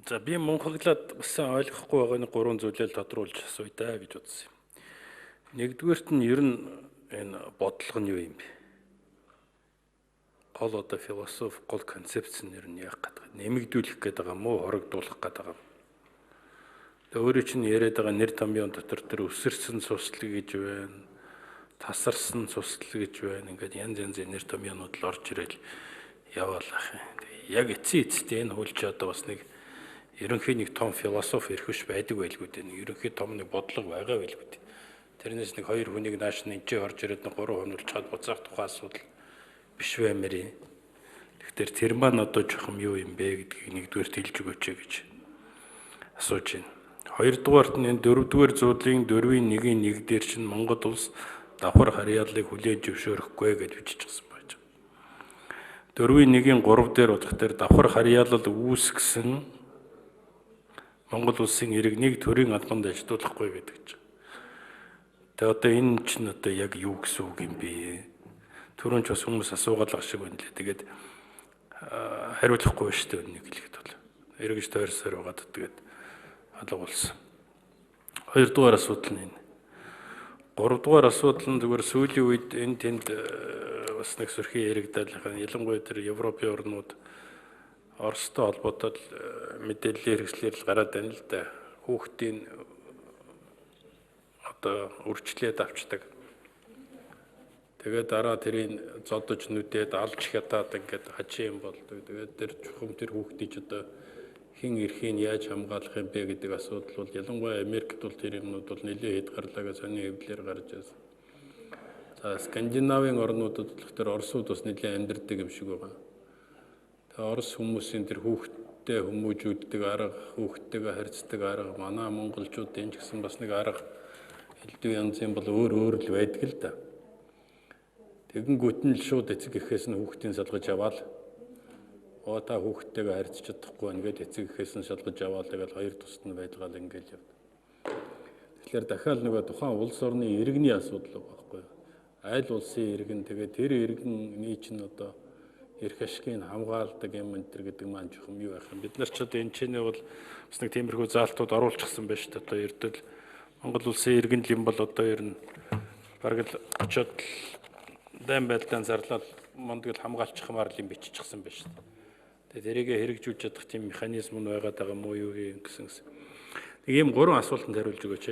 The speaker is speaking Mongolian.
За би монголглаад басан ойлгохгүй байгаа нэг гурван зүйлээр тодруулж асууя даа гэж бодсон юм. Нэгдүгээрт нь ер нь энэ бодлого нь юу юм бэ? Гол одоо философи, гол концепц нь ер нь яах гэдэг. Нэмэгдүүлэх гэдэг юм уу, хорогдуулах гэдэг юм. Тэгээ өөрөө чинь яриад байгаа нэр томьёон дотор тэр өсөрсөн цуслаг гэж байна. Тасарсан цуслаг гэж байна. Ингээд янз янзын нэр томьёонууд л орж ирэл яваалах юм. Яг эцсийн энэ хөлж одоо бас нэг ерөнхий нэг том философи ирэх байдаг байлгүй дээ. Нэг ерөнхий том нэг бодлого байгаа байлгүй дээ. Тэрнээс нэг хоёр хүнийг нааш нь энэ орж ирээд нэг гурван хүн улчаад буцаах тухай асуудал биш баймаар. Тэгэхээр тэр маань одоо жоохон юу юм бэ гэдгийг нэгдүгээр хэлж өгөөч гэж асууж байна. Хоёрдугаарт нь энэ дөрөвдүгээр зүйлийн 4-1-1 дээр чинь Монгол улс давхар харьяаллыг хүлээж зөвшөөрөхгүй гэж биччихсэн байж байгаа. 4-1-3 дээр бодох тэр давхар харьяалал үүсгэсэн Монгол улсын иргэнийг төрийн албанд ажилуулахгүй гэдэг чинь. Тэгээ одоо энэ чинь одоо яг юу гэсэн үг юм бэ? Түрүүн ч бас хүмүүс асуугаал шиг байна лээ. Тэгээд хариулахгүй шүү дээ нэг хэлэхэд бол. Эргэж тойрсоор байгаад тэгээд алга болсон. Хоёрдугаар асуудал нь энэ. Гуравдугаар асуудал нь зүгээр сүүлийн үед энэ тэнд бас нэг сөрхий яригдал ялангуяа тэр Европын орнууд Оростой холбоотой мэдээллийн хэрэгслэр л гараад байна л да. Хүүхдийн одоо үржлээд авчдаг. Тэгээд дараа тэрийг зодож нүдээд алж хятаад ингээд хажим болдог. Тэгээд тэр чухам тэр хүүхдийг одоо хэн эрхийн яаж хамгаалах юм бэ гэдэг асуудал бол ялангуяа Америкт бол тэр юмнууд бол нэлээд хэд гарлаа гэж сони хэвлэлээр гарч ирсэн. За Скандинавын орнуудад болохоор Оросууд бас нэлээд амьдардаг юм шиг байгаа. Орос хүмүүсийн тэр хүүхдтэй хүмүүжүүддэг арга, хүүхдтэйгээ харьцдаг арга, манай монголчуудын ч гэсэн бас нэг арга элдв янзын бол өөр л байдаг л да. Тэгэнгүүт нь л шууд эцэг эхээс нь хүүхдийн салгаж аваад та хүүхдтэйгээ харьцаж чадахгүй байна гэд эцэг эхээс нь шалгаж аваад тэгэл хоёр тусад нь байдгаал ингээл явд. Тэгэхээр дахиад нөгөө тухайн улс орны иргэний асуудал байгаа байхгүй юу? Айл улсын иргэн тэгээд тэр иргэний чинь одоо эрх ашигыг хамгаалдаг юм энэ төр гэдэг маань жоохон юу байх юм. Бид нар ч одоо энэ чинээ бол бас нэг тиймэрхүү заалтууд оруулчихсан байж та одоо ердөл Монгол улсын иргэн юм бол одоо ер нь бараг л очоод дайм байлдаан зарлал мондгол хамгаалчих юмар юм биччихсэн байж та. Тэгээд тэрийг хэрэгжүүлж чадах тийм механизм нь байгаад байгаа мó юу гэсэн. Нэг ийм гурван асуултанд хариулж өгөөч.